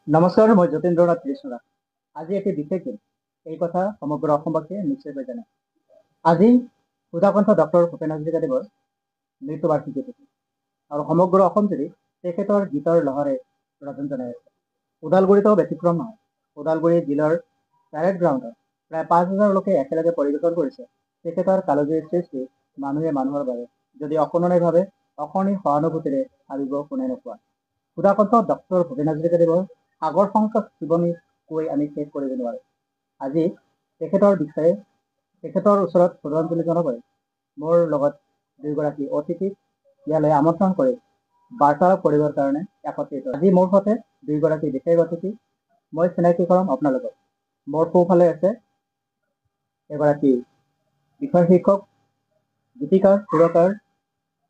নমস্কাৰ, মই যতীন্দ্ৰনাথ কৃষ্ণৰাজ। আজি এটি বিশেষ দিন, এই কথা সমগ্ৰ অসমবাসীয়ে নিশ্চয়কৈ জানে। আজি সুধাকণ্ঠ ডক্টৰ ভূপেন হাজৰিকাদেৱৰ মৃত্যুবাৰ্ষিকী তিথি আৰু সমগ্ৰ অসমজুৰি তেখেতৰ গীতৰ লহৰে ৰজন জনাই আছে। ওদালগুৰিতো ব্যতিক্ৰম নহয়। ওদালগুৰি জিলাৰ পেৰেড গ্ৰাউণ্ডত প্ৰায় 5,000 লোকে একেলগে পৰিৱেশন কৰিছে তেখেতৰ কালজয়ী সৃষ্টি মানুহে মানুহৰ বাবে, যদি অকণনেভাৱে অকণি সহানুভূতিৰে ভাবিব কোনে নোকোৱা। সুধাকণ্ঠ ডক্টৰ ভূপেন হাজৰিকাদেৱৰ আগৰ সংখ্যক জীৱনী কৈ আমি শেষ কৰিব নোৱাৰোঁ। আজি তেখেতৰ বিষয়ে তেখেতৰ ওচৰত শ্ৰদ্ধাঞ্জলি জনাবলৈ মোৰ লগত দুয়োগৰাকী অতিথিক ইয়ালৈ আমন্ত্ৰণ কৰি বাৰ্তালাপ কৰিবৰ কাৰণে একত্ৰিত। আজি মোৰ সৈতে দুয়োগৰাকী বিশেষ অতিথি মই চিনাকি কৰাম আপোনালোকক। মোৰ সোঁফালে আছে এগৰাকী বিষয় শিক্ষক, গীতিকাৰ, সুৰকাৰ,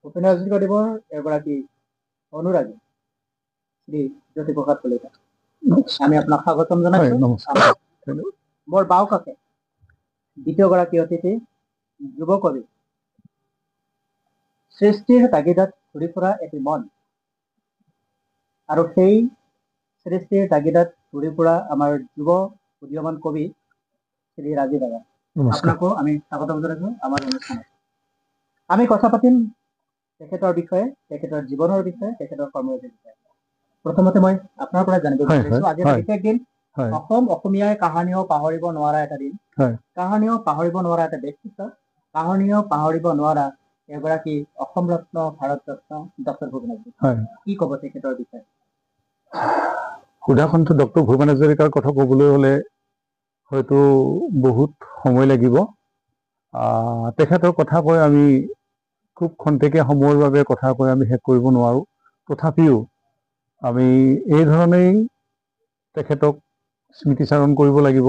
ভূপেন হাজৰিকাদেৱৰ এগৰাকী অনুৰাগী শ্ৰী জ্যোতিপ্ৰসাদ কলিতা। আমি আপোনাক স্বাগতম জনাইছো। মোৰ বাওঁ কাষে দ্বিতীয়গৰাকী অতিথি যুৱ কবি, সৃষ্টিৰ তাগিদাত ঘূৰি ফুৰা এটি মন, আৰু সেই সৃষ্টিৰ তাগিদাত ঘূৰি ফুৰা আমাৰ যুৱ উদীয়মান কবি শ্ৰী ৰাজীৱ দাদা। আপোনাকো আমি স্বাগতম জনাইছো আমাৰ অনুষ্ঠানত। আমি কথা পাতিম তেখেতৰ বিষয়ে, তেখেতৰ জীৱনৰ বিষয়ে, তেখেতৰ কৰ্মৰাজিৰ বিষয়ে। প্ৰথমতে মই আপোনাৰ পৰা জানিব বিচাৰিছো, আজি এটা বিশেষ দিন, অসম অসমীয়াই কাহানিও পাহৰিব নোৱাৰা এটা দিন, কাহানিও পাহৰিব নোৱাৰা এটা ব্যক্তিত্ব, কাহানিও পাহৰিব নোৱাৰা এগৰাকী অসম ৰত্ন, ভাৰত ৰত্ন ডক্টৰ ভূপেন হাজৰিকা। কি ক'ব তেখেতৰ বিষয়ে? সুধাকণ্ঠ ডক্টৰ ভূপেন হাজৰিকাৰ কথা ক'বলৈ হ'লে হয়তো বহুত সময় লাগিব। তেখেতৰ কথা কৈ আমি খুব খন্তেকীয়া সময়ৰ বাবে কথা কৈ আমি শেষ কৰিব নোৱাৰোঁ। তথাপিও আমি এই ধৰণেই তেখেতক স্মৃতিচাৰণ কৰিব লাগিব।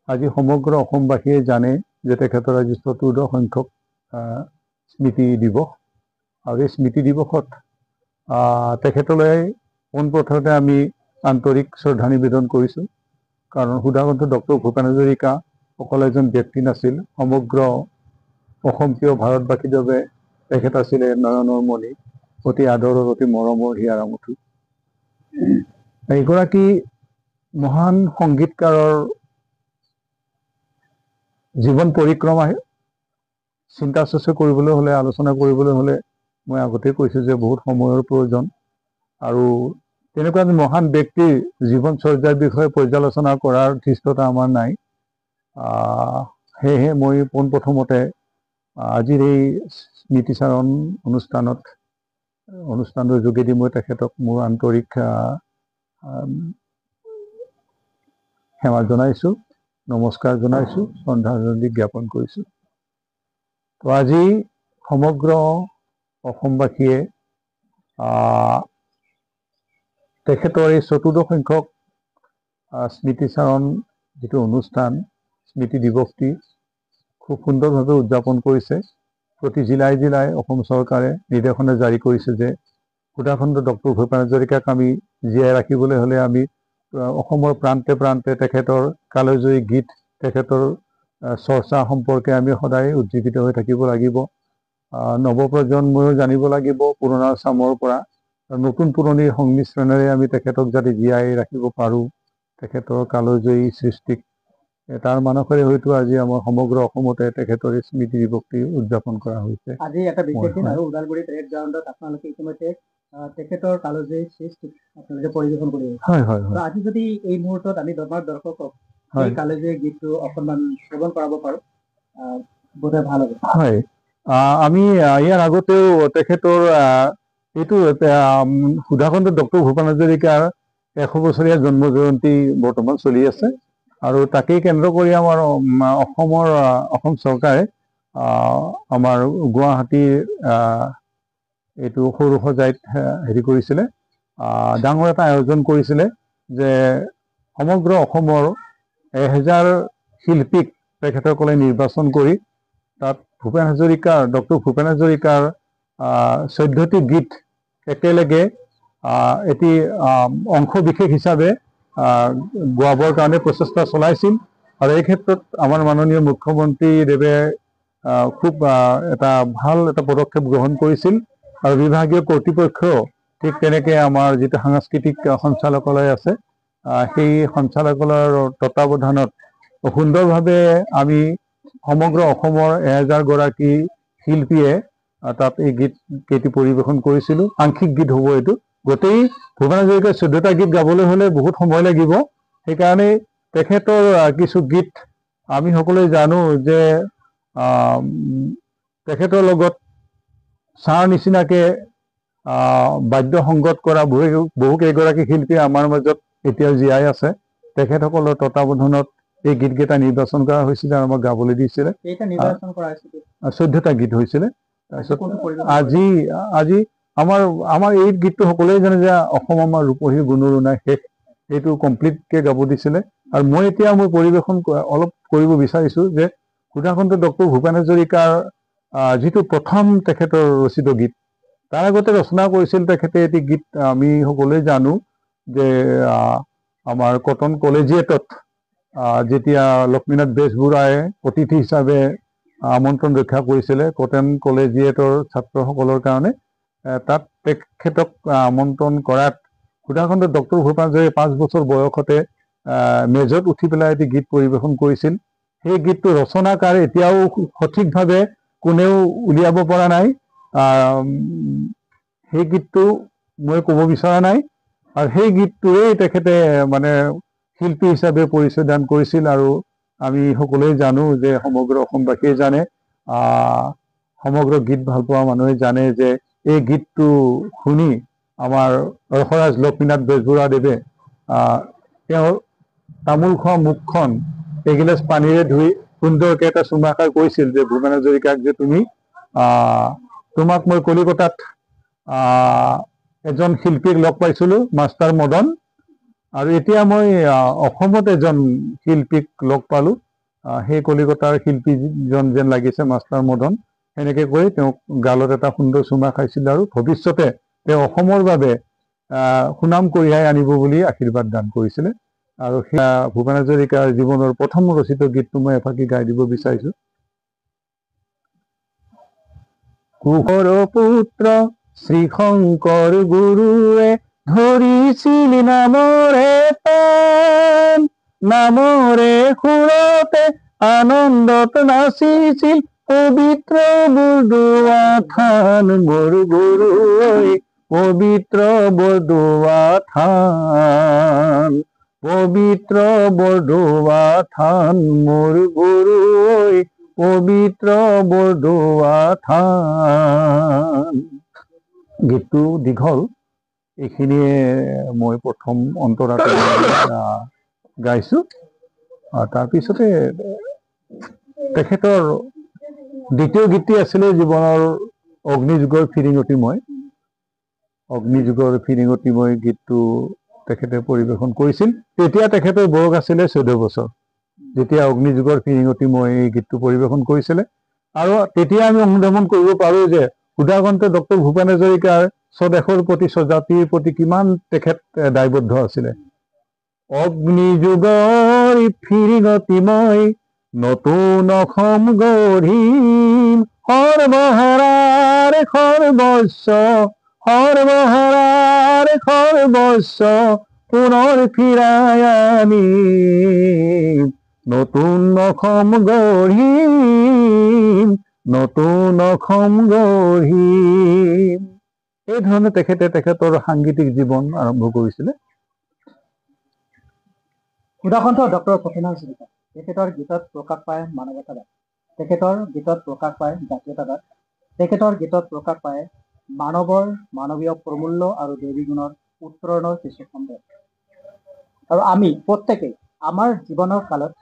আজি সমগ্ৰ অসমবাসীয়ে জানে যে তেখেতৰ আজি 14 সংখ্যক স্মৃতি দিৱস, আৰু এই স্মৃতি দিৱসত তেখেতলৈ পোনপ্ৰথমতে আমি আন্তৰিক শ্ৰদ্ধা নিবেদন কৰিছোঁ। কাৰণ সুধাকণ্ঠ ডক্টৰ ভূপেন হাজৰিকা অকল এজন ব্যক্তি নাছিল, সমগ্ৰ অসমীয়া ভাৰতবাসীৰ বাবে তেখেত আছিলে নয়নৰ মণি, অতি আদৰৰ, অতি মৰমৰ হিয়াৰ আমঠু। এইগৰাকী মহান সংগীতকাৰৰ জীৱন পৰিক্ৰমা চিন্তা চৰ্চা কৰিবলৈ হ'লে, আলোচনা কৰিবলৈ হ'লে মই আগতে কৈছোঁ যে বহুত সময়ৰ প্ৰয়োজন, আৰু তেনেকুৱা এজন মহান ব্যক্তিৰ জীৱন চৰ্যাৰ বিষয়ে পৰ্যালোচনা কৰাৰ ধৃষ্টতা আমাৰ নাই। সেয়েহে মই পোনপ্ৰথমতে আজিৰ এই স্মৃতিচাৰণ অনুষ্ঠানৰ যোগেদি মই তেখেতক মোৰ আন্তৰিক সেৱা জনাইছোঁ, নমস্কাৰ জনাইছোঁ, শ্ৰদ্ধাঞ্জলি জ্ঞাপন কৰিছোঁ। তো আজি সমগ্ৰ অসমবাসীয়ে তেখেতৰ এই 14 সংখ্যক স্মৃতিচাৰণ যিটো অনুষ্ঠান, স্মৃতি দিৱসটি খুব সুন্দৰভাৱে উদযাপন কৰিছে। প্ৰতি জিলাই জিলাই অসম চৰকাৰে নিৰ্দেশনা জাৰি কৰিছে যে সুধাকণ্ঠ ডক্টৰ ভূপেন হাজৰিকাক আমি জীয়াই ৰাখিবলৈ হ'লে আমি অসমৰ প্ৰান্তে প্ৰান্তে তেখেতৰ কালজয়ী গীত, তেখেতৰ চৰ্চা সম্পৰ্কে আমি সদায় উজ্জীৱিত হৈ থাকিব লাগিব। নৱপ্ৰজন্ময়ো জানিব লাগিব পুৰণা চামৰ পৰা, নতুন পুৰণিৰ সংমিশ্ৰণেৰে আমি তেখেতক যাতে জীয়াই ৰাখিব পাৰোঁ, তেখেতৰ কালজয়ী সৃষ্টিক। তাৰ মানসেৰে হয়তো আজি আমাৰ সমগ্ৰ অসমতে তেখেতৰ স্মৃতি দিৱসটি উদযাপন কৰা হৈছে। আজি এটা বিশেষ দিন, আৰু ওদালগুৰি পেৰেড গ্ৰাউণ্ডত আপোনালোকে ইতিমধ্যে তেখেতৰ কালজয়ী সৃষ্টি আপোনালোকে পৰিৱেশন কৰি আছে। আজি যদি এই মুহূৰ্তত আমি আমাৰ দৰ্শকক এই কালজয়ী গীতটো অকণমান শ্ৰৱণ কৰাব পাৰোঁ, বোধহয় ভাল হ'ব। হয়, আমি ইয়াৰ আগতেও তেখেতৰ এইটো সুধাকণ্ঠ ডক্টৰ ভূপেন হাজৰিকাৰ 100 বছৰীয়া জন্ম জয়ন্তী বৰ্তমান চলি আছে, আৰু তাকেই কেন্দ্ৰ কৰি আমাৰ অসম চৰকাৰে আমাৰ গুৱাহাটীৰ এইটো সৰু সজাইত হেৰি কৰিছিলে, ডাঙৰ এটা আয়োজন কৰিছিলে যে সমগ্ৰ অসমৰ 1000 শিল্পীক তেখেতসকলে নিৰ্বাচন কৰি তাত ডক্টৰ ভূপেন হাজৰিকাৰ 14টি গীত একেলগে এটি অংশ বিশেষ হিচাপে গোৱাবৰ কাৰণে প্ৰচেষ্টা চলাইছিল। আৰু এই ক্ষেত্ৰত আমাৰ মাননীয় মুখ্যমন্ত্ৰীদেৱে খুব এটা ভাল এটা পদক্ষেপ গ্ৰহণ কৰিছিল, আৰু বিভাগীয় কৰ্তৃপক্ষও ঠিক তেনেকৈ আমাৰ যিটো সাংস্কৃতিক সঞ্চালকালয় আছে সেই সঞ্চালকালয়ৰ তত্বাৱধানত সুন্দৰভাৱে আমি সমগ্ৰ অসমৰ 1000 গৰাকী শিল্পীয়ে তাত এই গীত কেইটি পৰিৱেশন কৰিছিলোঁ। আংশিক গীত হ'ব এইটো। গোটেই ভূপেন হাজৰিকাৰ 14টা গীত গাবলৈ হ'লে বহুত সময় লাগিব। সেইকাৰণে তেখেতৰ কিছু গীত আমি সকলোৱে জানো যে তেখেতৰ লগত ছাৰ নিচিনাকে বাদ্য সংগত কৰা বহু কেইগৰাকী শিল্পী আমাৰ মাজত এতিয়াও জীয়াই আছে। তেখেতসকলৰ তত্বাৱধানত এই গীতকেইটা নিৰ্বাচন কৰা হৈছিলে আৰু আমাক গাবলৈ দিছিলে। 14টা গীত হৈছিলে। তাৰপিছত আজি আমাৰ এই গীতটো সকলোৱে জানে যে অসম আমাৰ ৰূপহী গুণৰো নাই শেষ, সেইটো কমপ্লিটকে গাব দিছিলে। আৰু মই পৰিৱেশন অলপ কৰিব বিচাৰিছো যে সুধাকণ্ঠ ডক্টৰ ভূপেন হাজৰিকাৰ যিটো প্ৰথম তেখেতৰ ৰচিত গীত, তাৰ আগতে ৰচনা কৰিছিল তেখেতে এটি গীত আমি সকলোৱে জানো যে আমাৰ কটন কলেজিয়েটত যেতিয়া লক্ষ্মীনাথ বেজবৰুৱাই অতিথি হিচাপে আমন্ত্ৰণ ৰক্ষা কৰিছিলে কটন কলেজিয়েটৰ ছাত্ৰসকলৰ কাৰণে, তাত তেখেতক আমন্ত্ৰণ কৰাত সুধাকণ্ঠ ডক্টৰ ভূপেন হাজৰিকাই 5 বছৰ বয়সতে মেজত উঠি পেলাই এটি গীত পৰিৱেশন কৰিছিল। সেই গীতটো ৰচনাকাৰ এতিয়াও সঠিকভাৱে কোনেও উলিয়াব পৰা নাই। সেই গীতটো মই ক'ব বিচৰা নাই। আৰু সেই গীতটোৱেই তেখেতে মানে শিল্পী হিচাপে পৰিচয় দান কৰিছিল। আৰু আমি সকলোৱে জানো যে সমগ্ৰ অসমবাসীয়ে জানে, সমগ্ৰ গীত ভাল পোৱা মানুহে জানে যে এই গীতটো শুনি আমাৰ ৰসৰাজ লক্ষ্মীনাথ বেজবৰুৱাদেৱে তেওঁৰ তামোল খোৱা মুখখন এগিলাচ পানীৰে ধুই সুন্দৰকে এটা চুমাষাৰ কৈছিল যে ভূপেন হাজৰিকাক যে তোমাক মই কলিকতাত এজন শিল্পীক লগ পাইছিলো, মাষ্টাৰ মদন, আৰু এতিয়া মই অসমত এজন শিল্পীক লগ পালো, সেই কলিকতাৰ শিল্পীজন যেন লাগিছে মাষ্টাৰ মদন। সেনেকে কৈ তেওঁক গালত এটা সুন্দৰ চুমা খাইছিল আৰু ভৱিষ্যতে তেওঁ অসমৰ বাবে সুনাম কঢ়িয়াই আনিব বুলি আশীৰ্বাদ দান কৰিছিলে। আৰু সেয়া ভূপেন হাজৰিকাৰ জীৱনৰ প্ৰথম ৰচিত গীতটো মই এফাকি গাই দিব বিচাৰিছো। কুশৰ পুত্ৰ শ্ৰী শংকৰ গুৰুৱে ধৰিছিল নামৰে প্ৰাণ, নামৰে সুৰতে আনন্দত নাচিছিল পবিত্ৰ বৰদোৱা থান, মোৰ গুৰুৱে পবিত্ৰ বৰদোৱা থান, পবিত্ৰ বৰদোৱা থান, মোৰ গুৰুৱে পবিত্ৰ বৰদোৱা থান। গীতটো দীঘল, এইখিনিয়ে মই প্ৰথম অন্তৰাটো গাইছো। তাৰপিছতে তেখেতৰ দ্বিতীয় গীতটি আছিলে জীৱনৰ অগ্নিযুগৰ ফিৰিঙতিময়। অগ্নিযুগৰ ফিৰিঙতিময় গীতটো তেখেতে পৰিৱেশন কৰিছিল। তেতিয়া তেখেতৰ বয়স আছিলে 14 বছৰ যেতিয়া অগ্নিযুগৰ ফিৰিঙতিময় এই গীতটো পৰিৱেশন কৰিছিলে। আৰু তেতিয়া আমি অনুধাৱন কৰিব পাৰো যে সুধাকণ্ঠ ডক্টৰ ভূপেন হাজৰিকাৰ স্বদেশৰ প্ৰতি, স্বজাতিৰ প্ৰতি কিমান তেখেত দায়বদ্ধ আছিলে। অগ্নিযুগৰ ফিৰিঙতিময় নতুন অসম গঢ়িম, সৰ্বহাৰাৰ সৰ্বস্ব, সৰ্বহাৰাৰ সৰ্বস্ব পুনৰ ফিৰাই আনিম, নতুন অসম গঢ়িম, নতুন অসম গঢ়িম। এই ধৰণে তেখেতে তেখেতৰ সাংগীতিক জীৱন আৰম্ভ কৰিছিলে। সুধাকণ্ঠ ডক্টৰ ভূপেন হাজৰিকা, তেখেতৰ গীতত প্ৰকাশ পায় মানৱতাবাদ, তেখেতৰ গীতত প্ৰকাশ পায় জাতীয়তাবাদ, তেখেতৰ গীতত প্ৰকাশ পায় মানৱীয় প্ৰমূল্য আৰু দৈৱী গুণৰ উত্তৰণৰ কিছু খণ্ড। আৰু আমি প্ৰত্যেকেই আমাৰ জীৱনৰ কালত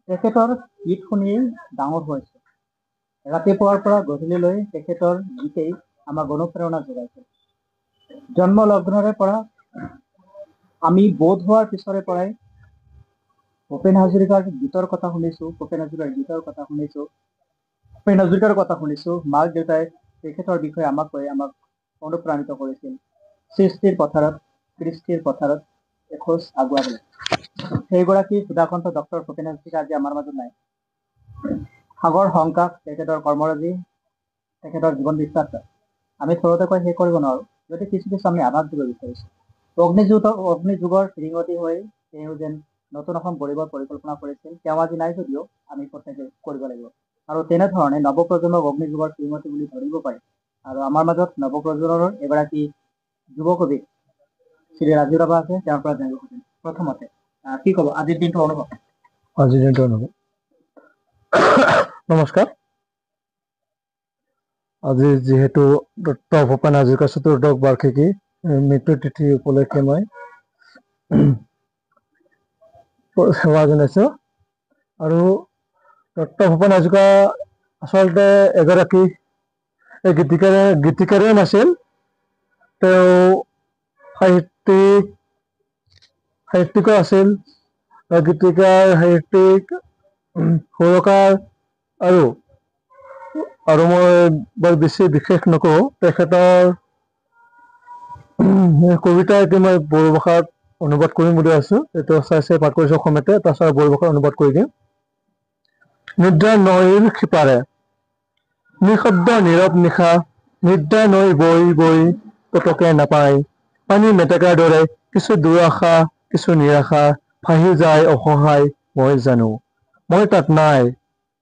তেখেতৰ গীত শুনিয়েই ডাঙৰ হৈছো। ৰাতিপুৱাৰ পৰা গধূলিলৈ তেখেতৰ গীতেই আমাক অনুপ্ৰেৰণা যোগাইছে। জন্ম লগ্নৰে পৰা আমি বোধ হোৱাৰ পিছৰে পৰাই ভূপেন হাজৰিকাৰ গীতৰ কথা শুনিছো, ভূপেন হাজৰিকাৰ গীতৰ কথা শুনিছো, ভূপেন হাজৰিকাৰ কথা শুনিছো। মাক দেউতাই তেখেতৰ বিষয়ে আমাক কৈ আমাক অনুপ্ৰাণিত কৰিছিল। সৃষ্টিৰ পথাৰত, কৃষ্টিৰ পথাৰত এখোজ আগুৱাবলৈ। সেইগৰাকী সুধাকণ্ঠ ডক্টৰ ভূপেন হাজৰিকা আজি আমাৰ মাজত নাই। সাগৰ সংকাশ তেখেতৰ কৰ্মৰাজি, তেখেতৰ জীৱন বিস্তাৰ আমি থৰতে কৈ শেষ কৰিব নোৱাৰো। যদি কিছু কিছু আমি আভাস দিব বিচাৰিছো। অগ্নিযুগৰ ফিৰিঙতি হৈ তেওঁ যেন নতুন অসম গঢ়িবৰ পৰিকল্পনা কৰিছিল তেওঁ আজি নাই যদিও আমি প্ৰত্যেকে কৰিব লাগিব আৰু তেনেধৰণে নৱপ্ৰজন্মক অগ্নিযুগৰ শ্ৰীমতী বুলি ধৰিব পাৰি আৰু আমাৰ মাজত নৱপ্ৰজন্মৰ এগৰাকী যুৱ কবি শ্ৰী ৰাজু ৰাভা আছে তেওঁৰ পৰা জানিব খুজিম প্ৰথমতে কি ক'ব আজিৰ দিনটো অনুভৱ আজিৰ দিনটো অনুভৱ নমস্কাৰ আজি যিহেতু ডক্টৰ ভূপেন হাজৰিকা চতুৰ্দশ বাৰ্ষিকী মৃত্যু তিথি উপলক্ষে মই সেৱা জনাইছো আৰু ডক্টৰ ভূপেন হাজৰিকা আচলতে এগৰাকী গীতিকাৰে নাছিল তেওঁ সাহিত্যিকো আছিল গীতিকাৰ সাহিত্যিক সুৰকাৰ আৰু মই বৰ বেছি বিশেষ নকওঁ তেখেতৰ কবিতা এটি মই বড়ো ভাষাত অনুবাদ কৰিম বুলি আছো এইটো চাই পাঠ কৰিছো অসমীয়াতে তাৰপিছত বড়ো ভাষাত অনুবাদ কৰি দিম নিদ্ৰা নৈৰ সিপাৰে নিঃশব্দ নীৰৱ নিশা নিদ্ৰা নৈ বৈ বৈ পতকে নাপায় পানী মেটেকাৰ দৰে কিছু দুৰাশা কিছু নিৰাশা ভাহি যায় অসহায় মই জানো মই তাত নাই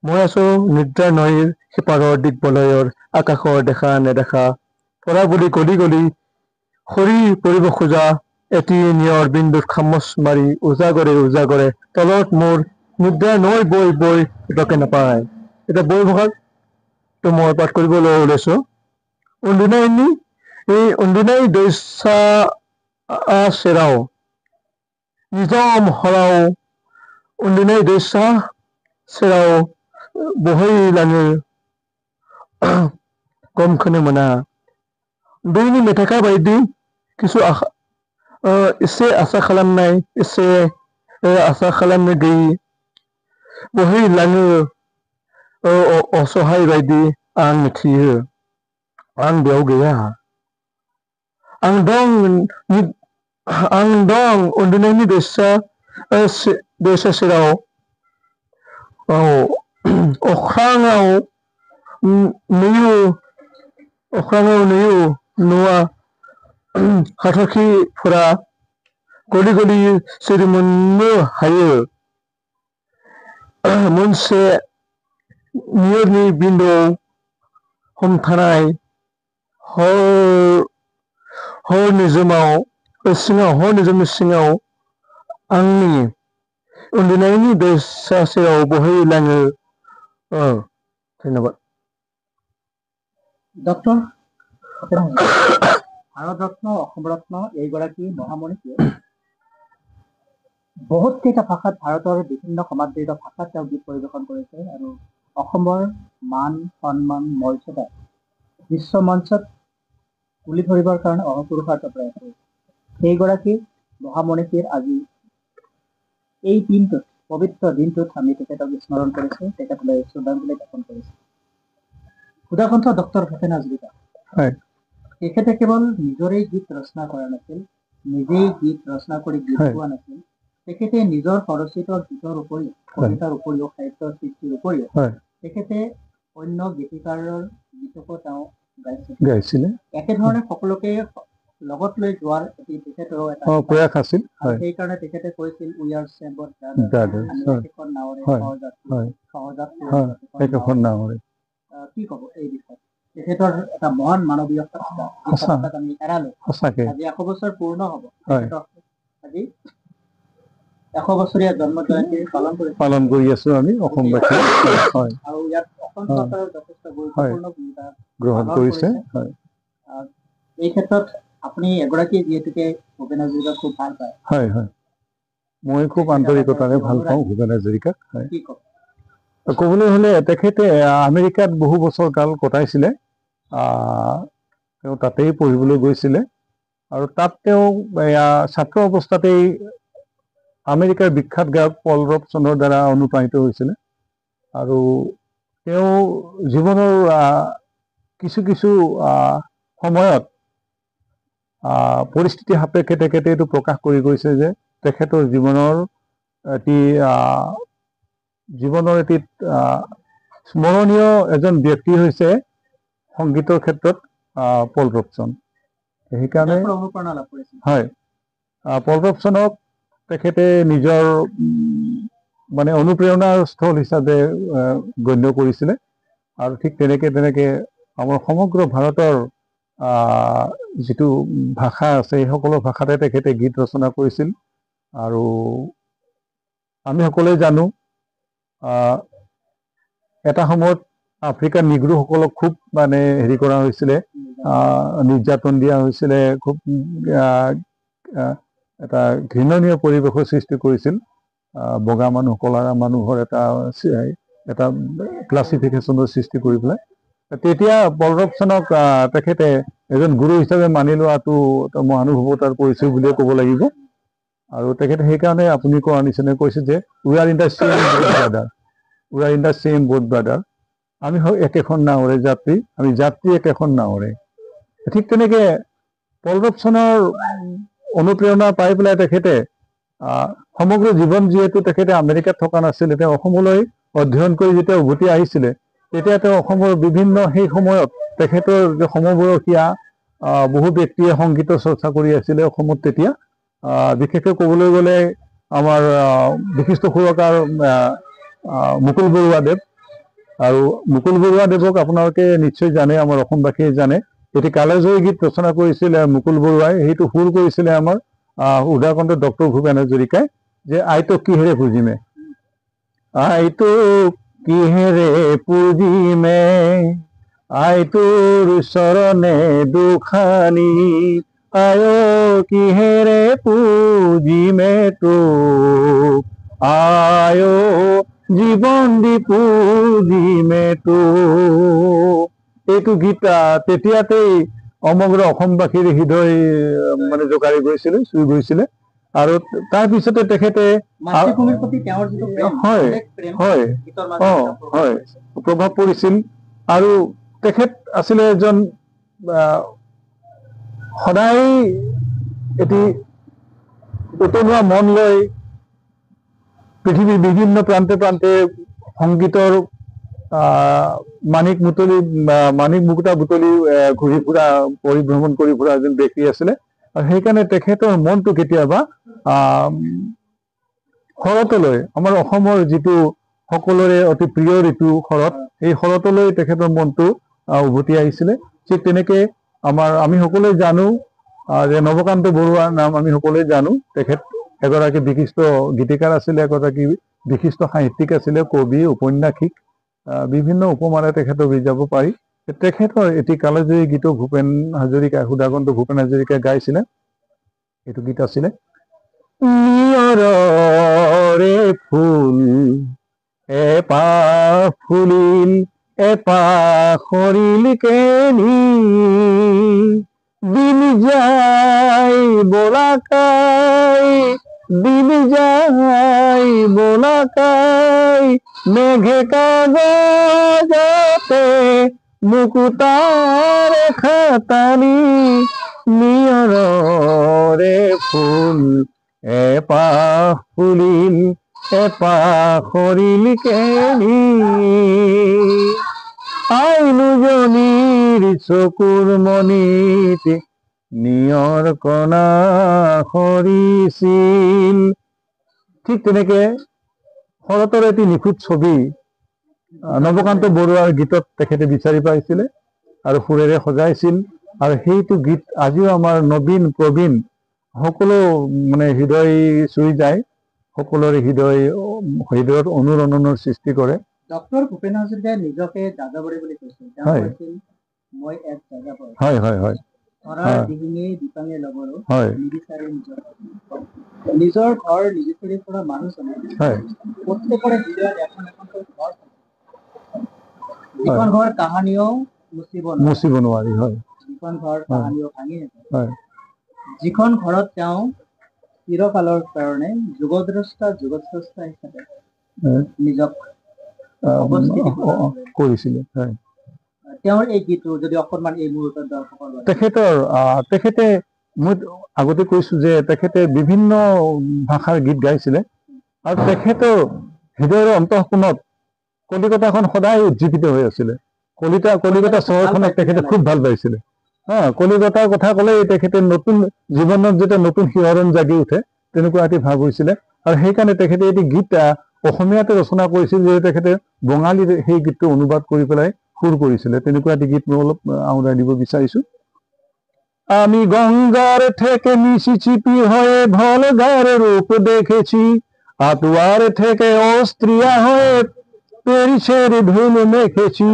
মই আছো নিদ্ৰা নৈৰ সিপাৰৰ দিগবলয়ৰ আকাশৰ দেখা নেদেখা পৰা বুলি গলি গলি সৰি পৰিব খোজা এটি নিয়ৰ বিন্দুত খামোচ মাৰি উজাগৰে তলত মোৰ নিদ্ৰা নৈ বৈ বৈ পতকে নাপায় এতিয়া বড়ো ভাষাত মই পাঠ কৰিবলৈ ওলাইছো উন্দুনাইনি এই উন্দুনাই দৈছা চেৰাও নিজম হৰাও উন্দুনাই দৈছা চেৰাও বহৈ লাঙিৰ গমখনি মোনা দুইনি মেটেকা বাইদি কিছু আশা ইচ্ছে আশা খালামনাই ইচ্ছে আশা খালামনে গেই বহৈ লাঙির অসহায় बायदि आं मिथियो आं बेयाव गैया आं दं उन्दुनायनि दैसा सेराव अख्राङाव नुयो नुवा हाथरखिफोरा गलि गलि सिरि मोननो हायो मोनसे नियरनि बिन्दोआव हमथानाय हर निजोमनि सिङाव आंनि उन्दुनायनि दैसा सेराव बोहैलाङो धन्यबाद ডক্টৰ ভাৰত ৰত্ন অসম ৰত্ন এইগৰাকী মহামনীষীয়ে বহুত কেইটা ভাষাত ভাৰতৰ বিভিন্ন সমাদৃত ভাষাত তেওঁ গীত পৰিৱেশন কৰিছে আৰু অসমৰ মান সন্মান মৰ্যাদা বিশ্ব মঞ্চত তুলি ধৰিবৰ কাৰণে অহপুৰুষাৰ্থ প্ৰয়াস কৰিছে সেইগৰাকী মহামনীষীৰ আজি এই দিনটোত পবিত্ৰ দিনটোত আমি তেখেতক স্মৰণ কৰিছো তেখেতলৈ শ্ৰদ্ধাঞ্জলি জ্ঞাপন কৰিছো সুধাকণ্ঠ ডক্টৰ ভূপেন হাজৰিকা তেখেতে কেৱল নিজৰেই গীত ৰচনা কৰা নাছিল নিজেই গীত ৰচনা কৰি গীত গোৱা নাছিল তেখেতে নিজৰ স্বৰচিত গীতৰ উপৰিও কবিতাৰ উপৰিও সাহিত্যৰ সৃষ্টিৰ উপৰিও তেখেতে অন্য গীতিকাৰৰ গীতকো তেওঁ গাইছিলে একেধৰণে সকলোকে লগত লৈ যোৱাৰ এটি তেখেতৰো এটা প্ৰয়াস আছিল সেইকাৰণে তেখেতে কৈছিল উই আৰ চেম্বত এখন নাৱৰে সহযাত্ৰী কি ক'ব এই বিষয়ে তেখেতৰ এটা মহান মানৱীয় সত্তা আমি এৰালো আজি 100 বছৰ পূৰ্ণ হ'ব আজি 100 বছৰীয়া জন্ম জয়ন্তী পালন কৰি আছো আমি অসমবাসী আৰু ইয়াত অসম চৰকাৰৰ যথেষ্ট গুৰুত্বপূৰ্ণ ভূমিকা গ্ৰহণ কৰিছে এই ক্ষেত্ৰত আপুনি এগৰাকী যিহেতুকে ভূপেন হাজৰিকাক খুব ভাল পায় মই খুব আন্তৰিকতাৰে ভাল পাওঁ ভূপেন হাজৰিকাক কি ক'ব ক'বলৈ হ'লে তেখেতে আমেৰিকাত বহু বছৰ কাল কটাইছিলে তেওঁ তাতেই পঢ়িবলৈ গৈছিলে আৰু তাত তেওঁ ছাত্ৰ অৱস্থাতেই আমেৰিকাৰ বিখ্যাত গায়ক পল ৰবচনৰ দ্বাৰা অনুপ্ৰাণিত হৈছিলে আৰু তেওঁ জীৱনৰ কিছু কিছু সময়ত পৰিস্থিতি সাপেক্ষে তেখেতে এইটো প্ৰকাশ কৰি গৈছে যে তেখেতৰ জীৱনৰ এটি স্মৰণীয় এজন ব্যক্তি হৈছে সংগীতৰ ক্ষেত্ৰত পল ৰবচন সেইকাৰণে পল ৰবচনক তেখেতে নিজৰ মানে অনুপ্ৰেৰণাৰ স্থল হিচাপে গণ্য কৰিছিলে। আৰু ঠিক তেনেকে আমাৰ সমগ্ৰ ভাৰতৰ যিটো ভাষা আছে এই সকলো ভাষাতে তেখেতে গীত ৰচনা কৰিছিল। আৰু আমি সকলোৱে জানো এটা সময়ত আফ্ৰিকাৰ নিগ্ৰোসকলক খুব মানে হেৰি কৰা হৈছিলে, নিৰ্যাতন দিয়া হৈছিলে, খুব এটা ঘৃণনীয় পৰিৱেশৰ সৃষ্টি কৰিছিল। বগা মানুহ কলা মানুহৰ এটা ক্লাছিফিকেশ্যনৰ সৃষ্টি কৰি পেলাই। তেতিয়া বলৰৱ সেনক তেখেতে এজন গুৰু হিচাপে মানি লোৱাটো মহানুভৱতাৰ পৰিচয় বুলিয়ে ক'ব লাগিব। আৰু তেখেতে সেইকাৰণে আপুনি কোৱাৰ নিচিনা কৈছে যে we are in the same boat brother, we are in the same boat brother, আমি একেখন নাৱৰে যাত্ৰী, আমি যাত্ৰী একেখন নাৱৰে। ঠিক তেনেকে বলৰৱ সেনৰ অনুপ্ৰেৰণা পাই পেলাই তেখেতে সমগ্ৰ জীৱন যিহেতু তেখেতে আমেৰিকাত থকা নাছিলে, তেওঁ অসমলৈ অধ্যয়ন কৰি যেতিয়া উভতি আহিছিলে তেতিয়া তেওঁ অসমৰ বিভিন্ন সেই সময়ত তেখেতৰ যে সমবয়সীয়া বহু ব্যক্তিয়ে সংগীতৰ চৰ্চা কৰি আছিলে অসমত তেতিয়া। বিশেষকৈ ক'বলৈ গ'লে আমাৰ বিশিষ্ট সুৰকাৰ মুকুল বৰুৱাদেৱ, আৰু মুকুল বৰুৱাদেৱক আপোনালোকে নিশ্চয় জানে, আমাৰ অসমবাসীয়ে জানে। এটি কালজয়ী গীত ৰচনা কৰিছিলে মুকুল বৰুৱাই, সেইটো সুৰ কৰিছিলে আমাৰ উদাকণ্ঠ ডক্টৰ ভূপেন হাজৰিকাই, যে আইতো কিহেৰে পুজিমে, আইতো কিহেৰে পুজিমে, আইতোৰ চৰণে দুখানি, আয়ো কিহেৰে পুজিমে তোক, আয়ো জীৱন দি পুজিমে তোক। এইটো গীত তেতিয়াতেই সমগ্ৰ অসমবাসীৰ হৃদয় মানে জোকাৰি গৈছিলে, চুই গৈছিলে। আৰু তাৰপিছতে তেখেতে প্ৰভাৱ পৰিছিল। আৰু তেখেত আছিলে এজন সদায় এটি উতলোৱা মন লৈ পৃথিৱীৰ বিভিন্ন প্ৰান্তে প্ৰান্তে সংগীতৰ মানিক মুকুতা বুটলি ঘূৰি ফুৰা, পৰিভ্ৰমণ কৰি ফুৰা এজন ব্যক্তি আছিলে। আৰু সেইকাৰণে তেখেতৰ মনটো কেতিয়াবা শৰতলৈ, আমাৰ অসমৰ যিটো সকলোৰে অতি প্ৰিয় ঋতু শৰৎ, এই শৰতলৈ তেখেতৰ মনটো উভতি আহিছিলে। ঠিক তেনেকে আমি সকলোৱে জানো যে নৱকান্ত বৰুৱাৰ নাম আমি সকলোৱে জানো। তেখেত এগৰাকী বিশিষ্ট গীতিকাৰ আছিলে, এগৰাকী বিশিষ্ট সাহিত্যিক আছিলে, কবি, ঔপন্যাসিক, বিভিন্ন উপমাৰে তেখেতক ৰিজাব পাৰি। তেখেতৰ এটি কালজয়ী গীত ভূপেন হাজৰিকাই, সুধাকণ্ঠ ভূপেন হাজৰিকাই গাইছিলে। এইটো গীত আছিলে নিয়ৰৰে ফুল এপাহ ফুলিল, এপাহ সৰিল কেনি, দিন যাই বোলাকাই, দিন যাই বোলাকাই, মেঘে কাগজতে মুকুতাৰ খাতানি, নিয়ৰৰে ফুল এপাহ ফুলিল, এপাহ সৰিল কেনি, আইনুজনীৰ চকুৰ মণিত নিয়ৰ কণা সৰিছিল। ঠিক তেনেকে শৰতৰ এটি নিখুঁত ছবি নৱকান্ত বৰুৱাৰ গীতত তেখেতে বিচাৰি পাইছিলে আৰু সুৰেৰে সজাইছিল। আৰু সেইটো গীত আজিও আমাৰ নবীন প্ৰবীণ সকলো মানে হৃদয় চুই যায়, সকলোৰে হৃদয়ত অনুৰণনৰ সৃষ্টি কৰে। ডক্টৰ ভূপেন হাজৰিকাই নিজকে যাযাবৰী বুলি কৈছিল। হয়, মই এক যাযাবৰ, হয় হয় হয়, নিজৰ ঘৰ নিবিচাৰি পৰা মানুহজনে প্ৰত্যেকৰে হৃদয়ত এখন এখনকৈ ঘৰ, যিখন ঘৰ কাহানিও মুচিব নোৱাৰি, যিখন ঘৰ কাহানিও ভাঙি নাযায়, যিখন ঘৰত তেওঁ চিৰকালৰ কাৰণে যুগদ্ৰষ্টা হিচাপে নিজক অৱস্থিতি কৰিছিলে। তেওঁৰ এই গীতটো যদি অকণমান এই মুহূৰ্তত তেখেতে মই আগতে কৈছো যে তেখেতে বিভিন্ন ভাষাৰ গীত গাইছিলে। আৰু তেখেতৰ হৃদয়ৰ অন্তঃকোণত কলিকতাখন সদায় উজ্জীৱিত হৈ আছিলে। কলিকতা চহৰখনক তেখেতে খুব ভাল পাইছিলে। কলিকতাৰ কথা ক'লেই তেখেতে নতুন জীৱনত যেতিয়া নতুন শিহৰণ জাগি উঠে, তেনেকুৱা এটি ভাৱ হৈছিলে আৰু সেইকাৰণে তেখেতে এটি গীত অসমীয়াতে ৰচনা কৰিছিল যে তেখেতে বঙালীৰ সেই গীতটো অনুবাদ কৰি পেলাই সুৰ কৰিছিলে। তেনেকুৱা এটি গীত মই অলপ আওৰাই দিব বিচাৰিছো। আমি গঙ্গার থেকে মিসিসিপি হয়ে ভলগার রূপ দেখেছি, আতুয়ার থেকে অস্ট্রিয়া হয়ে প্যারিসের ধুল মেখেছি,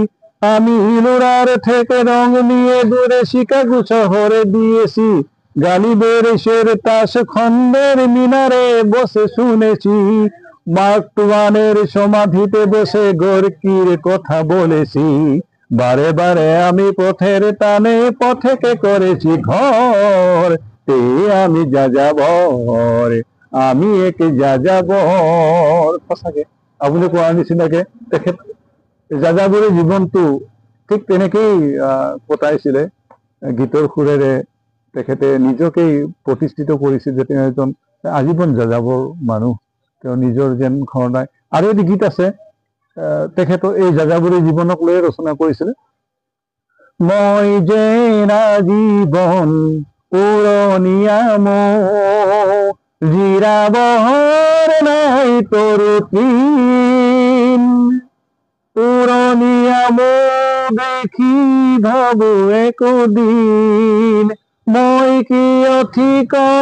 আমি ইলোরার থেকে রং নিয়ে দূরে শিকাগো শহরে দিয়েছি, গালিবেরিসের তাস খন্ডের মিনারে বসে শুনেছি, মার্ক টুয়ানের সমাধিতে বসে গোর্কির কথা বলেছি, বারে বারে আমি পথের টানে পথেকে করেছি ঘর, তে আমি যাযাবৰ, আমি এক যাযাবৰ। সঁচাকে আপুনি কোৱাৰ নিচিনাকে তেখেত যাযাবৰী জীৱনটো ঠিক তেনেকেই কটাইছিলে। গীতৰ সুৰেৰে তেখেতে নিজকেই প্ৰতিষ্ঠিত কৰিছিল যে তেওঁ এজন আজীৱন যাযাবৰ মানুহ, তেওঁ নিজৰ যেন ঘৰ নাই। আৰু এটি গীত আছে তেখেতৰ এই যাযাবৰী জীৱনক লৈ ৰচনা কৰিছিলে। মই যেন আজীৱন উৰণীয়া মৌ, জিৰাবৰ নাই তৰু তৃণ, উৰণীয়া মৌ দেখি ভাবো একোদিন, মই কিয় ঠিকনাবিহীন,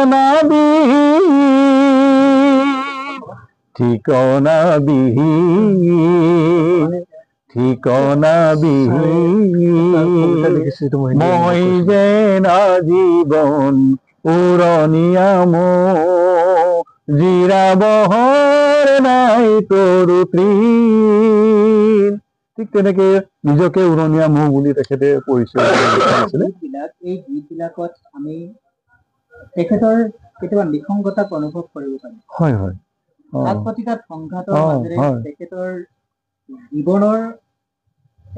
মই যেন আজীৱন উৰণীয়া মৌ, জিৰাবৰ নাই তৰু তৃণ। ঠিক তেনেকে নিজকে উৰণীয়া মৌ বুলি তেখেতে পৰিচয় দিছিলে। এই গীতবিলাকত আমি তেখেতৰ কেতিয়াবা নিসংগতাক অনুভৱ কৰিব পাৰি। হয় হয়। ঘাত প্ৰতিঘাত সংঘাতৰ মাজেৰে তেখেতৰ জীৱনৰ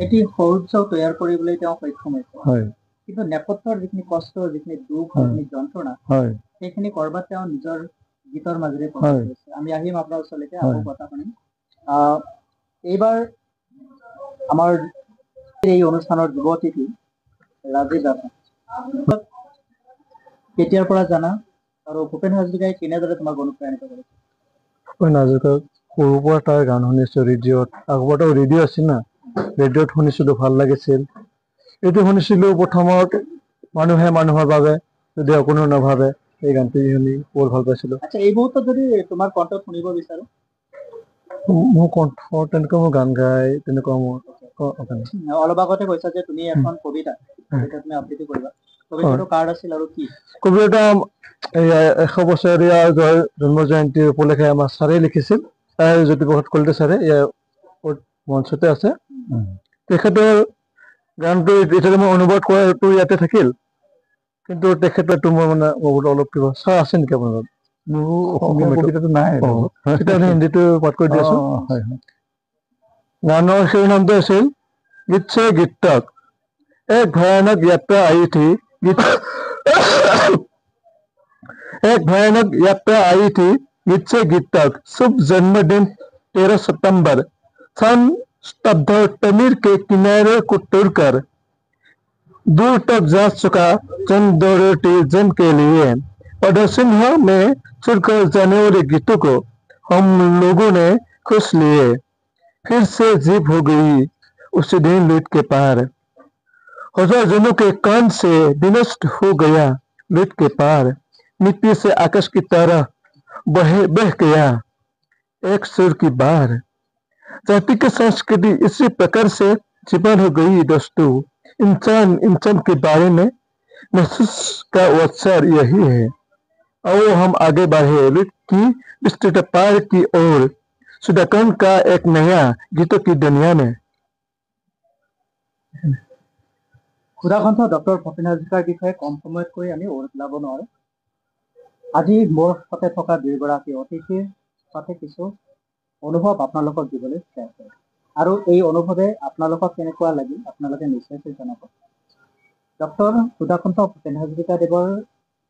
এটি শৌৰ্য তৈয়াৰ কৰিবলৈ তেওঁ সক্ষম হৈছে। কিন্তু নেপথ্যৰ যিখিনি কষ্ট, যিখিনি দুখ, যিখিনি যন্ত্ৰণা, সেইখিনি কৰবাত তেওঁ নিজৰ গীতৰ মাজেৰে প্ৰকাশ কৰিছে। আমি আহিম আপোনাৰ ওচৰলৈকে, আকৌ কথা শুনিম। এইবাৰ আমাৰ এই অনুষ্ঠানৰ যুৱ অতিথি ৰাজীৱ দাস, কেতিয়াৰ পৰা জানা আৰু ভূপেন হাজৰিকাই কেনেদৰে তোমাক অনুপ্ৰাণিত কৰিছে? ভূপেন হাজৰিকাৰ সৰুৰ পৰা তাৰ গান শুনিছো ৰেডিঅ'ত। আগতে ৰেডিঅ' আছিল না, ৰেডিঅ'ত শুনিছিলো, ভাল লাগিছিল। এইটো শুনিছিলো প্ৰথমত মানুহে মানুহৰ বাবে যদি অকণো নাভাবে, এই গানটো শুনি বৰ ভাল পাইছিলো। আচ্ছা, এই মুহূৰ্তত যদি তোমাৰ কণ্ঠত শুনিব বিচাৰো? মোৰ কণ্ঠ তেনেকুৱা, মোৰ গান গাই তেনেকুৱা মোৰ অলপ আগতে কৈছা যে তুমি এখন কবিতা তুমি আবৃত্তি কৰিবা। কবিতাটো কাৰ আছিল আৰু কি? কবিতা 100 বছৰীয়া জন্ম জয়ন্তী উপলক্ষে আমাৰ ছাৰে লিখিছিল, জ্যোতিপ্ৰসাদ কলিতা ছাৰে, মঞ্চতে আছে। তেখেতৰ গানটো এতিয়ালৈ মই অনুবাদ কৰাটো ইয়াতে থাকিল, কিন্তু তেখেতৰটো মই মানে অলপ কিবা ছাৰ আছে নেকি আপোনাৰ? মোৰ অসমীয়া কবিতাটো নাই, তেতিয়াহ'লে হিন্দীটো পাঠ কৰি দিয়াচোন। গানৰ শিৰোনামটো আছিল গীত से गीत तक, एक भयानक यात्रा आई थी गीत से गीत तक, शुभ जन्मदिन 13 सितंबर, सन स्तब्ध तमीर के किनारे को तोड़कर दूर तक जा चुका चंद दौड़ती जन के लिए, पदसिंह में चुड़कर जाने वाले गीतों को हम लोगों ने खुश लिए, फिर से जीप हो गई उसी दिन लूट के पार, हजार जनों के कान से विनष्ट हो गया लूट के पार, मिट्टी से आकाश की तरह बह गया एक सुर की बार, जाति की संस्कृति इसी प्रकार से जीवन हो गई दोस्तों, इंसान के बारे में महसूस का अवसर यही है, आओ हम आगे बढ़े लूट की विस्तृत पार की ओर, सुधाकरण का एक नया गीतों की दुनिया में। সুধাকণ্ঠ ডক্টৰ ভূপেন হাজৰিকাৰ বিষয়ে কম সময়ত কৈ আমি ওলাব নোৱাৰো। আজি মোৰ সতে থকা দুয়োগৰাকী অতিথিৰ সতে কিছু অনুভৱ আপোনালোকক দিবলৈ চেষ্টা কৰিম, আৰু এই অনুভৱে আপোনালোকক কেনেকুৱা লাগিল আপোনালোকে নিশ্চয়কৈ জনাব। ডক্টৰ সুধাকণ্ঠ ভূপেন হাজৰিকা দেৱৰ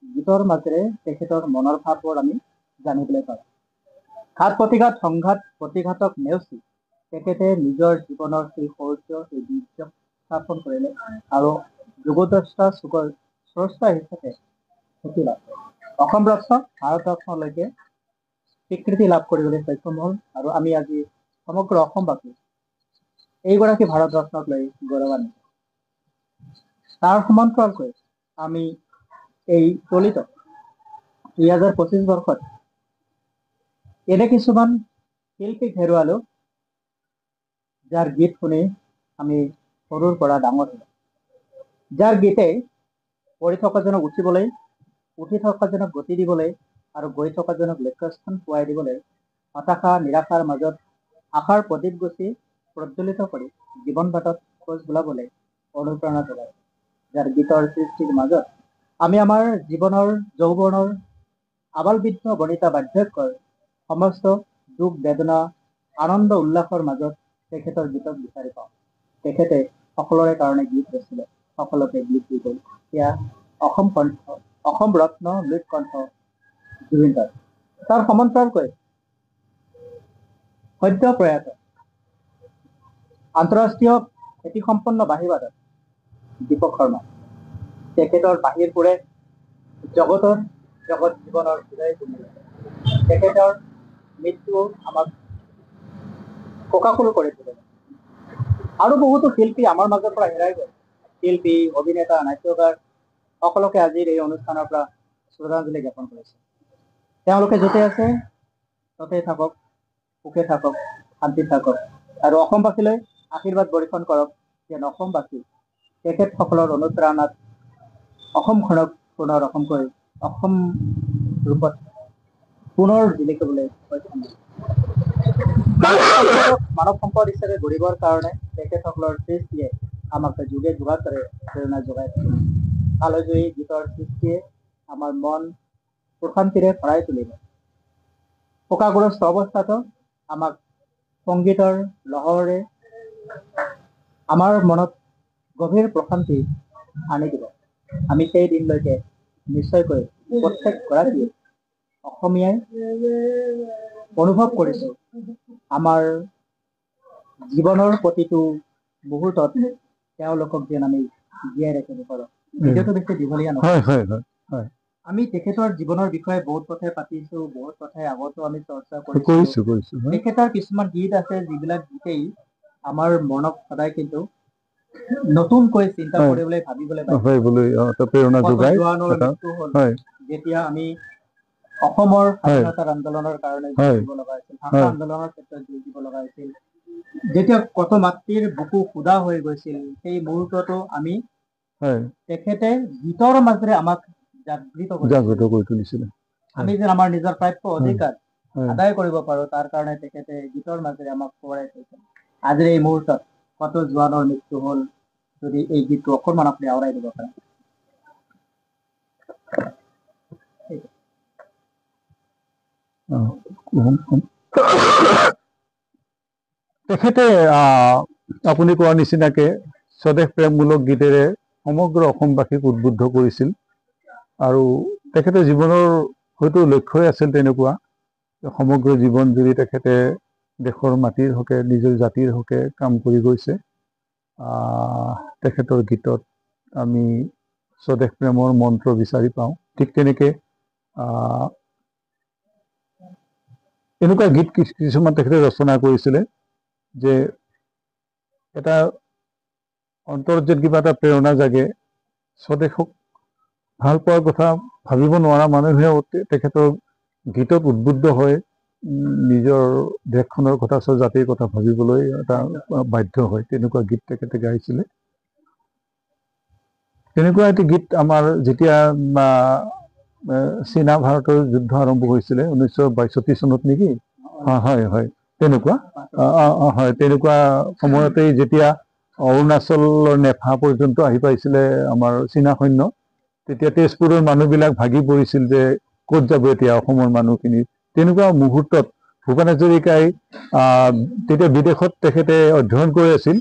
গীতৰ মাজেৰে তেখেতৰ মনৰ ভাৱবোৰ আমি জানিবলৈ পাওঁ। ঘাত প্ৰতিঘাত সংঘাত প্ৰতিঘাতক নেওচি তেখেতে নিজৰ জীৱনৰ সেই শৌৰ্য, সেই বীৰ্য স্থাপন কৰিলে আৰু যুগদ্ৰষ্টা স্ৰষ্টা হিচাপে খ্যাতি লাভ কৰে। অসম ৰত্ন ভাৰত ৰত্নলৈকে স্বীকৃতি লাভ কৰিবলৈ সক্ষম হ'ল আৰু আমি আজি সমগ্ৰ অসমবাসী এইগৰাকী ভাৰত ৰত্নক লৈ গৌৰৱান্বিত। তাৰ সমান্তৰালকৈ আমি এই চলিত 2025 বৰ্ষত এনে কিছুমান শিল্পীক হেৰুৱালো যাৰ গীত শুনি আমি সৰুৰ পৰা ডাঙৰ হ'লো, যাৰ গীতে পঢ়ি থকাজনক উঠিবলৈ, উঠি থকাজনক গতি দিবলৈ আৰু গৈ থকাজনক লক্ষ্যস্থান পোৱাই দিবলৈ হতাশা নিৰাশাৰ মাজত আশাৰ প্ৰদীপ গছি প্ৰজ্বলিত কৰি জীৱন বাটত খোজ বোলাবলৈ অনুপ্ৰেৰণা যোগায়, যাৰ গীতৰ সৃষ্টিৰ মাজত আমি আমাৰ জীৱনৰ যৌৱনৰ আবালবৃদ্ধ বনিতা বাৰ্ধক্যৰ সমস্ত দুখ বেদনা আনন্দ উল্লাসৰ মাজত তেখেতৰ গীতক বিচাৰি পাওঁ। তেখেতে সকলোৰে কাৰণে গীত ৰচিলে, সকলোকে গীত দি গ'ল। সেয়া অসম কণ্ঠ, অসম ৰত্ন লোক কণ্ঠ জুবিন গাৰ্গ। তাৰ সমান্তৰালকৈ সদ্য প্ৰয়াত আন্তঃৰাষ্ট্ৰীয় খ্যাতিসম্পন্ন বাঁহীবাদক দীপক শৰ্মা, তেখেতৰ বাঁহীৰ সুৰে জগত জীৱনৰ হৃদয় তুলিলে। তেখেতৰ মৃত্যু আমাক শোকাকুল কৰি তুলিলে। আৰু বহুতো শিল্পী আমাৰ মাজৰ পৰা হেৰাই গ'ল। শিল্পী, অভিনেতা, নাট্যকাৰ সকলোকে আজিৰ এই অনুষ্ঠানৰ পৰা শ্ৰদ্ধাঞ্জলি জ্ঞাপন কৰিছে। তেওঁলোকে য'তে আছে ততেই থাকক, সুখে থাকক, শান্তিত থাকক আৰু অসমবাসীলৈ আশীৰ্বাদ বৰ্ষণ কৰক, যেন অসমবাসী তেখেতসকলৰ অনুপ্ৰেৰণাত অসমখনক পুনৰ অসম ৰূপত পুনৰ জিলিকিবলৈ সক্ষম হয়। মানৱ সম্পদ হিচাপে গঢ়িবৰ কাৰণে তেখেতসকলৰ সৃষ্টিয়ে আমাক যুগে যুগান্তৰে প্ৰেৰণা যোগাই থাকে। আলোজয়ী গীতৰ সৃষ্টিয়ে আমাৰ মন প্ৰশান্তিৰে ভৰাই তুলিব। শোকাগ্ৰস্ত অৱস্থাতো আমাক সংগীতৰ লহৰে আমাৰ মনত গভীৰ প্ৰশান্তি আনি দিব। আমি সেই দিনলৈকে নিশ্চয়কৈ প্ৰত্যেক গৰাকীয়ে অসমীয়াই অনুভৱ কৰিছো আমাৰ জীৱনৰ প্ৰতিটো মুহূৰ্তত তেওঁলোকক যেন আমি জীয়াই ৰাখিব পাৰো। ভিডিঅ'টো বেছি দীঘলীয়া নহয়। আমি তেখেতৰ জীৱনৰ বিষয়ে বহুত কথাই পাতিছো, বহুত কথাই আগতো আমি চৰ্চা কৰিছো। তেখেতৰ কিছুমান গীত আছে যিবিলাক গীতেই আমাৰ মনক সদায় কিন্তু নতুনকৈ চিন্তা কৰিবলৈ ভাবিবলৈ প্ৰেৰণা যোগায়। যেতিয়া আমি অসমৰ স্বাধীনতাৰ আন্দোলনৰ কাৰণে যুঁজিব লগা হৈছিল, ভাষা আন্দোলনৰ ক্ষেত্ৰত যুঁজিব লগা হৈছিল, যেতিয়া কত মাতৃৰ বুকু সুদা হৈ গৈছিল, সেই মুহূৰ্ততো আমি তেখেতে গীতৰ মাজেৰে আমাক জাগৃত কৰি তুলিছিল। আমি যেন আমাৰ নিজৰ প্ৰাপ্য অধিকাৰ আদায় কৰিব পাৰো, তাৰ কাৰণে তেখেতে গীতৰ মাজেৰে আমাক সোঁৱৰাই থৈছিল। আজিৰ এই মুহূৰ্তত কত জোৱানৰ মৃত্যু হল, যদি এই গীতটো অকণমান আপুনি আওৰাই দিব পাৰে। তেখেতে আপুনি কোৱাৰ নিচিনাকে স্বদেশ প্ৰেমমূলক গীতেৰে সমগ্ৰ অসমবাসীক উদ্বুদ্ধ কৰিছিল আৰু তেখেতে জীৱনৰ হয়তো লক্ষ্যই আছিল তেনেকুৱা, সমগ্ৰ জীৱন জুৰি তেখেতে দেশৰ মাটিৰ হকে নিজৰ জাতিৰ হকে কাম কৰি গৈছে। তেখেতৰ গীতত আমি স্বদেশ প্ৰেমৰ মন্ত্ৰ বিচাৰি পাওঁ। ঠিক তেনেকে এনেকুৱা গীত কিছুমান তেখেতে ৰচনা কৰিছিলে যে এটা অন্তৰত যেন কিবা এটা প্ৰেৰণা জাগে, স্বদেশক ভাল পোৱাৰ কথা ভাবিব নোৱাৰা মানুহেও তেখেতৰ গীতত উদ্বুদ্ধ হৈ নিজৰ দেশখনৰ কথা, জাতিৰ কথা ভাবিবলৈ এটা বাধ্য হয়। তেনেকুৱা গীত তেখেতে গাইছিলে। তেনেকুৱা এটি গীত আমাৰ যেতিয়া চীনা ভাৰতৰ যুদ্ধ আৰম্ভ হৈছিলে 1962 চনত নেকি? তেনেকুৱা তেনেকুৱা সময়তেই যেতিয়া অৰুণাচলৰ নেফা পৰ্যন্ত আহি পাইছিলে আমাৰ চীনা সৈন্য, তেতিয়া তেজপুৰৰ মানুহবিলাক ভাগি পৰিছিল যে ক'ত যাব এতিয়া অসমৰ মানুহখিনি। তেনেকুৱা মুহূৰ্তত ভূপেন হাজৰিকাই তেতিয়া বিদেশত তেখেতে অধ্যয়ন কৰি আছিল,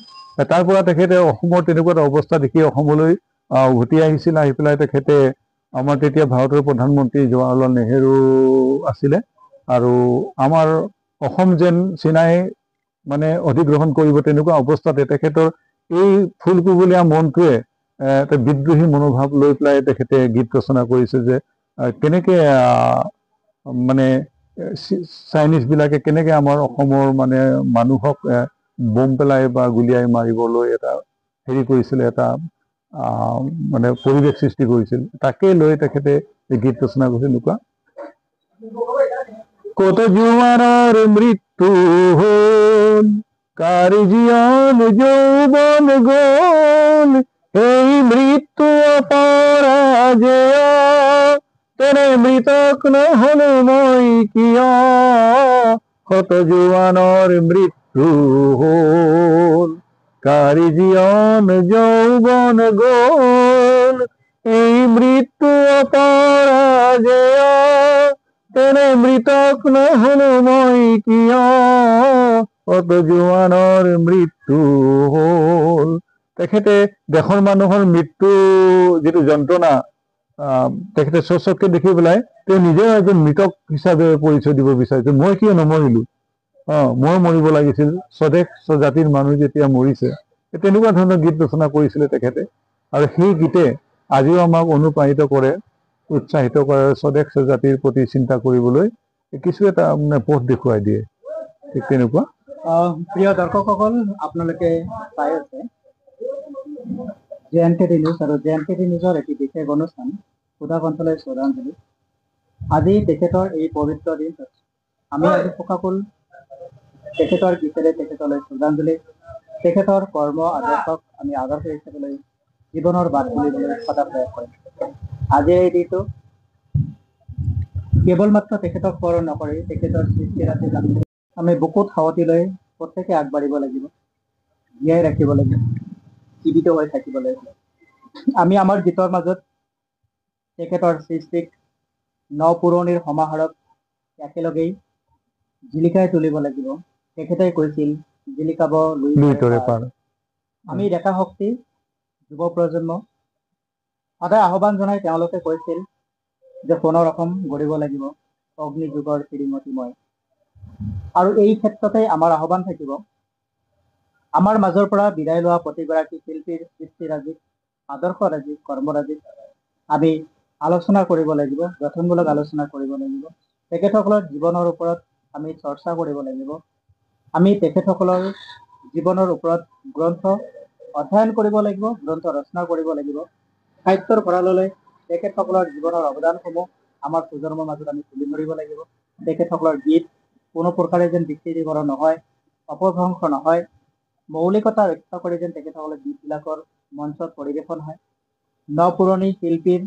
তাৰ পৰা তেখেতে অসমৰ তেনেকুৱা অৱস্থা দেখি অসমলৈ উভতি আহিছিল। আহি পেলাই তেখেতে আমাৰ তেতিয়া ভাৰতৰ প্ৰধানমন্ত্ৰী জৱাহৰলাল নেহেৰু আছিলে আৰু আমাৰ অসম যেন চীনাই মানে অধিগ্ৰহণ কৰিব, তেনেকুৱা অৱস্থাতে তেখেতৰ এই ফুলকুবলীয়া মনটোৱে এটা বিদ্ৰোহী মনোভাৱ লৈ পেলাই তেখেতে গীত ৰচনা কৰিছে যে কেনেকে মানে চাইনিজ বিলাকে কেনেকে আমাৰ অসমৰ মানে মানুহক বোম পেলাই বা গুলিয়াই মাৰিবলৈ এটা হেৰি কৰিছিল, এটা মানে পৰিৱেশ সৃষ্টি কৰিছিল। তাকে লৈ তেখেতে এই গীত ৰচনা কৰিছিল এনেকুৱা: কত জোৱানৰ মৃত্যু হল, কাৰ জীয়ন যৌৱন গল, এই মৃত্যু অপৰাজেয়, তেনে মৃতক নহলো মই কিয়, কত জোৱানৰ মৃত্যু হল, কাৰ জীয়ন যৌৱন গল, এই মৃত্যু অপৰাজেয়, তেনে মৃতক নহলো মই কিয়, কত জোৱানৰ মৃত্যু হল। তেখেতে দেশৰ মানুহৰ মৃত্যু যিটো যন্ত্ৰণা তেখেতে স্বচক্ষে দেখি পেলাই তেওঁ নিজেও এজন মৃতক হিচাপে পৰিচয় দিব বিচাৰিছে। মই কিয় নমৰিলো, মই মৰিব লাগিছিল, স্বদেশ স্বজাতিৰ মানুহ যেতিয়া মৰিছে। তেনেকুৱা ধৰণৰ গীত ৰচনা কৰিছিলে তেখেতে। আৰু সেই গীতে আজিও আমাক অনুপ্ৰাণিত কৰে, উৎসাহিত কৰে, স্বদেশ স্বজাতিৰ প্ৰতি চিন্তা কৰিবলৈ কিছু এটা মানে পথ দেখুৱাই দিয়ে। ঠিক তেনেকুৱা। প্ৰিয় দৰ্শকসকল, আপোনালোকে চাই আছে JNKT নিউজ আৰু JNKT নিউজৰ এটি বিশেষ অনুষ্ঠান সুধা কণ্ঠলৈ শ্ৰদ্ধাঞ্জলি। আজি তেখেতৰ এই পবিত্ৰ দিনটোত আমি আজি শোকাকুল তেখেতৰ গীতেৰে তেখেতলৈ শ্ৰদ্ধাঞ্জলি, তেখেতৰ কৰ্ম আদৰ্শক আমি আদৰ্শ হিচাপে লৈ জীৱনৰ বাট বুলিবলৈ সদা প্ৰয়াস কৰিম। আজিৰ এই দিনটো কেৱল মাত্ৰ তেখেতক স্মৰণ নকৰি তেখেতৰ সৃষ্টিৰাজি আমি বুকুত সাৱটি লৈ প্ৰত্যেকে আগবাঢ়িব লাগিব, জীয়াই ৰাখিব লাগিব, জীৱিত হৈ থাকিব লাগিব। আমি আমাৰ গীতৰ মাজত তেখেতৰ সৃষ্টিক নপুৰণিৰ সমাহাৰক একেলগেই জিলিকাই তুলিব লাগিব। তেখেতে কৈছিল জিলিকাব লুইতৰে পাৰ। আমি ডেকা শক্তি যুৱ প্ৰজন্ম সদায় আহ্বান জনাই তেওঁলোকে কৈছিল যে সোণৰ অসম গঢ়িব লাগিব অগ্নি যুগৰ শ্ৰীমতীময়। আৰু এই ক্ষেত্ৰতে আমাৰ আহ্বান থাকিব, আমাৰ মাজৰ পৰা বিদায় লোৱা প্ৰতিগৰাকী শিল্পীৰ সৃষ্টিৰাজিক, আদৰ্শৰাজিক, কৰ্মৰাজিক আমি আলোচনা কৰিব লাগিব, গঠনমূলক আলোচনা কৰিব লাগিব। তেখেতসকলৰ জীৱনৰ ওপৰত আমি চৰ্চা কৰিব লাগিব। আমি তেখেতসকলৰ জীৱনৰ ওপৰত গ্ৰন্থ অধ্যয়ন কৰিব লাগিব, গ্ৰন্থ ৰচনা কৰিব লাগিব। সাহিত্যৰ ভঁৰাললৈ তেখেতসকলৰ জীৱনৰ অৱদানসমূহ আমাৰ প্ৰজন্মৰ মাজত আমি তুলি ধৰিব লাগিব। তেখেতসকলৰ গীত কোনো প্ৰকাৰে যেন বিকৃতিকৰণ নহয়, অপভ্ৰংশ নহয়, মৌলিকতা ৰক্ষা কৰি যেন তেখেতসকলৰ গীতবিলাকৰ মঞ্চত পৰিৱেশন হয়। নপুৰণি শিল্পীৰ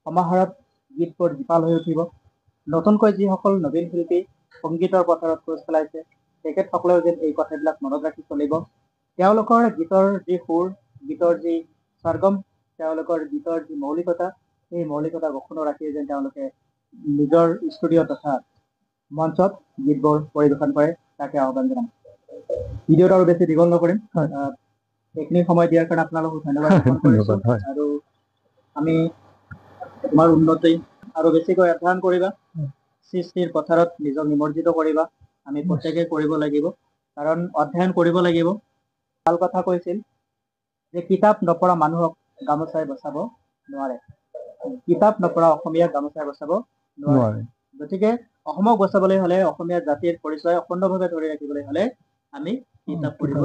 সমাহাৰত গীতবোৰ জীপাল হৈ উঠিব। নতুনকৈ যিসকল নবীন শিল্পী সংগীতৰ পথাৰত খোজ পেলাইছে তেখেতসকলেও যেন এই কথাবিলাক মনত ৰাখি চলিব। তেওঁলোকৰ গীতৰ যি সুৰ, গীতৰ যি সৰ্গম, তেওঁলোকৰ গীতৰ যি মৌলিকতা, সেই মৌলিকতা অক্ষুণ্ণ ৰাখি যেন তেওঁলোকে নিজৰ ষ্টুডিঅ' তথা মঞ্চত গীতবোৰ পৰিৱেশন কৰে, তাকে আহ্বান জনাম। ভিডিঅ'টো আৰু বেছি দীঘল নকৰিম, এইখিনি সময় দিয়াৰ কাৰণে আপোনালোকক ধন্যবাদ জ্ঞাপন কৰিছোঁ। আৰু আমি তোমাৰ উন্নতি আৰু বেছিকৈ অধ্যয়ন কৰিবা, সৃষ্টিৰ পথাৰত নিজক নিমজ্জিত কৰিবা, আমি প্ৰত্যেকে কৰিব লাগিব, কাৰণ অধ্যয়ন কৰিব লাগিব। ভাল কথা কৈছিল যে কিতাপ নপঢ়া মানুহক গামোচাই বচাব নোৱাৰে, কিতাপ নপঢ়া অসমীয়াক গামোচাই বচাব নোৱাৰে। গতিকে অসমক বচাবলৈ হলে, অসমীয়া জাতিৰ পৰিচয় অখণ্ডভাৱে ধৰি ৰাখিবলৈ হলে আমি কিতাপ পঢ়িব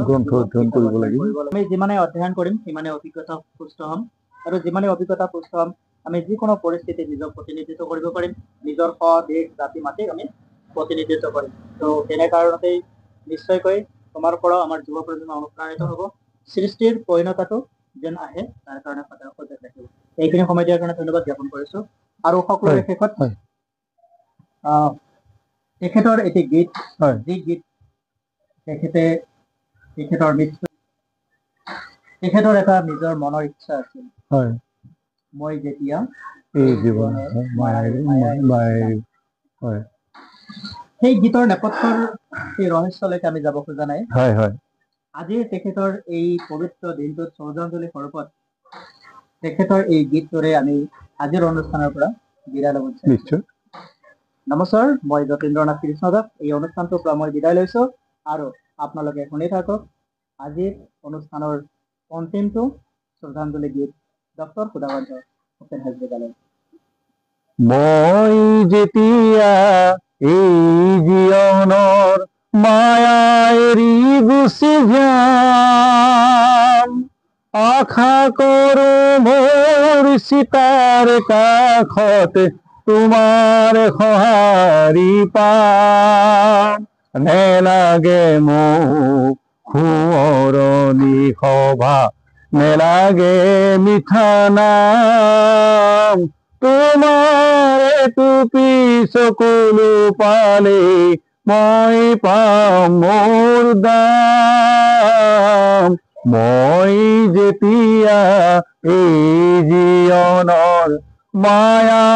লাগিব। আমি যিমানে অধ্যয়ন কৰিম সিমানে অভিজ্ঞতা পুষ্ট হ'ম, আৰু যিমানে অভিজ্ঞতা পুষ্ট হ'ম আমি যিকোনো পৰিস্থিতিত নিজক প্ৰতিনিধিত্ব কৰিব পাৰিম, নিজৰ দেশ জাতি মাটিক আমি প্ৰতিনিধিত্ব কৰিম। তো তেনে কাৰণতেই নিশ্চয়কৈ তোমাৰ পৰাও আমাৰ যুৱ প্ৰজন্ম অনুপ্ৰাণিত হ'ব, সৃষ্টিৰ পৰিণতাটো যেন আহে তাৰ কাৰণে সদায় সজাগ ৰাখিব। এইখিনি সময় দিয়াৰ কাৰণে ধন্যবাদ জ্ঞাপন কৰিছো। আৰু সকলোৰে শেষত তেখেতৰ এটি গীত, যি গীত তেখেতৰ এটা নিজৰ মনৰ ইচ্ছা আছিল, মই যেতিয়া এই জীৱনৰ সেই গীতৰ নেপথ্যৰ সেই ৰহস্যলৈকে আমি যাব খোজা নাই। আজি তেখেতৰ এই পবিত্ৰ দিনটোত শ্ৰদ্ধাঞ্জলি স্বৰূপত তেখেতৰ এই গীতটোৰে আমি আজিৰ অনুষ্ঠানৰ পৰা বিদায় ল'ব বিচাৰিছো। নমস্কাৰ, মই যতীন্দ্ৰনাথ কৃষ্ণদাস এই অনুষ্ঠানটোৰ পৰা মই বিদায় লৈছো, আৰু আপোনালোকে শুনি থাকক আজিৰ অনুষ্ঠানৰ অন্তিমটো শ্ৰদ্ধাঞ্জলি গীত ডক্টৰ সুধাকান্ত ভূপেন হাজৰিকালৈ। মই যেতিয়া এই জীৱনৰ মায়া এৰি গুচি যাম, আশা কৰো মোৰ চিতাৰ কাষতে তোমাৰ সঁহাৰি পাম। নেলাগে মোক সোঁৱৰণি সভা, নেলাগে মিঠা নাম, তোমাৰ টুপি চকুলো পালে মই পাম মোৰ দাম। মই যেতিয়া এই জীৱনৰ মায়া